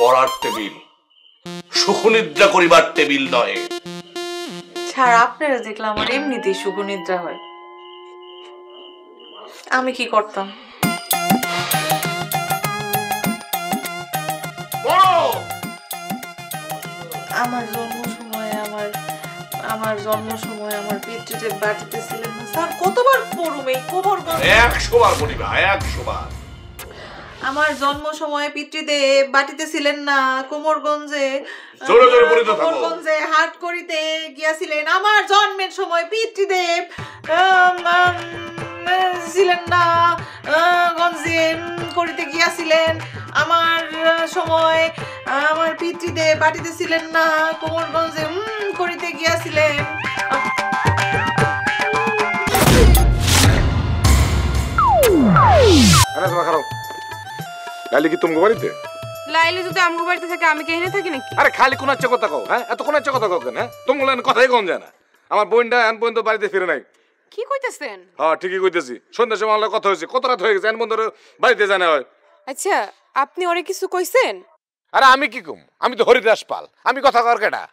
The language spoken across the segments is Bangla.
পড়ার টেবিল, সুখনিদ্রা করিবার টেবিল নয়। ছাড়, আপনারা দেখলাম আমার এমনিতেই সুখনিদ্রা হয়। আমি কি করতাম? আমার জন্ম সময় আমার পিতৃদেব বাটিতে ছিলেন না। স্যার কতবার পড়ুম এই কোমরগঞ্জ? 100 বার বলিবা, 100 বার। আমার জন্ম সময়ে পিতৃদেব বাটিতে ছিলেন না, কোমরগঞ্জে হাট করিতে গিয়াছিলেন। আমার জন্মের সময় পিতৃদেব ছিলেন না, গঞ্জে করিতে গিয়াছিলেন। আমার সময় আমার পিতৃদেব বাটিতে ছিলেন না, কোমরগঞ্জে করিতে গিয়াছিলেন। লাইলি কি তোমার বাড়িতে? লাইলি যদি আমগো বাড়িতে থাকে আমি কি এখানে থাকি নাকি? আরে খালি কোন আচ্ছা কথা কও, হ্যাঁ? এত কোন আচ্ছা কথা কও কেন? হ্যাঁ, তোমার কথাই কোন যায় না। আমার বোনটা এন পর্যন্ত বাড়িতে ফিরে নাই। কি কইতেছেন? হ্যাঁ, ঠিকই কইতেছি। সন্ধ্যার সময় আমার কথা হয়েছে, কত রাত হয়ে গেছে, এন পর্যন্ত বাড়িতে জানা হয়। আচ্ছা, আপনি ওরে কিছু কইছেন? আরে আমি কি কম? আমি তো হরিদাস পাল, আমি কথা কর কেডা?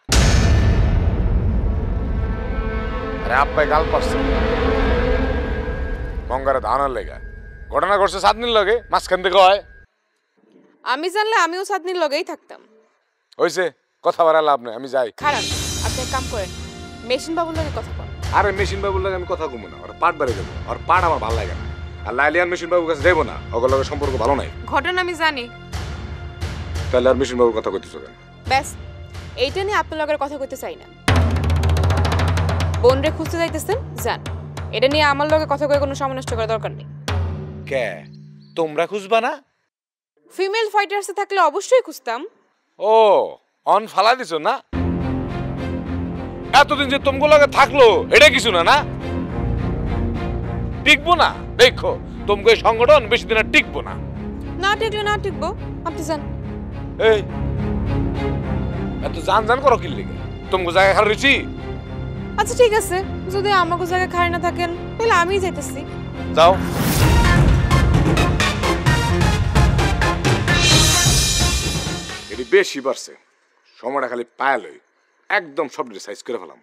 আরে আব্বাই গাল পারছে গঙ্গারে ধানের লেগা। ঘটনা ঘটছে সাতদিন লগে, মাঝখান থেকে হয়। আমি জানলে আমিও সাতদিন লগেই থাকতাম। হইছে, কথা বলা লাভ নাই, আমি যাই। খারাপ, আপনি এক কাম করেন, মেশিন বাবুর লগে কথা বলেন। আরে মেশিন বাবুর লাগে আমি কথা কমু না, ওর পাট বাড়ি দেবো। আর পাট আমার ভালো লাগে না। আর লাইলিয়ান মেশিন বাবুর কাছে যাবো না, ওগুলোর লগে সম্পর্ক ভালো নাই। ঘটনা আমি জানি। তাহলে আর মেশিন বাবুর কথা কইতেছো কেন? ব্যাস, এইটা নিয়ে আপনার লগের কথা কইতে চাই না। বোন রে খুঁজতে যাইতেছেন, যান। এটা নিয়ে আমার লগে কথা কয়ে কোনো সময় নষ্ট করার দরকার নেই। কে তোমরা খুঁজবা না? ফিমেল ফাইটার্সে থাকলে অবশ্যই খুঁজতাম। ও, অন ফালা দিছো না? এতদিন যে তোমার লগে থাকলো এটা কিছু না, না টিকবো না। দেখো তোমাকে এই সংগঠন বেশি দিন আর টিকবো না। না টিকলে না টিকবো, আপনি যান। এই এত জান জান করো কি লিগে? তোমাকে জায়গা খালি রয়েছি। আচ্ছা ঠিক আছে, যদি আমাকে জায়গায় খাই না থাকেন তাহলে আমিই যাইতেছি। যাও। এটি বেশি বাড়ছে, সময়টা খালি পায়ালই একদম সব সাইজ করে ফেলাম।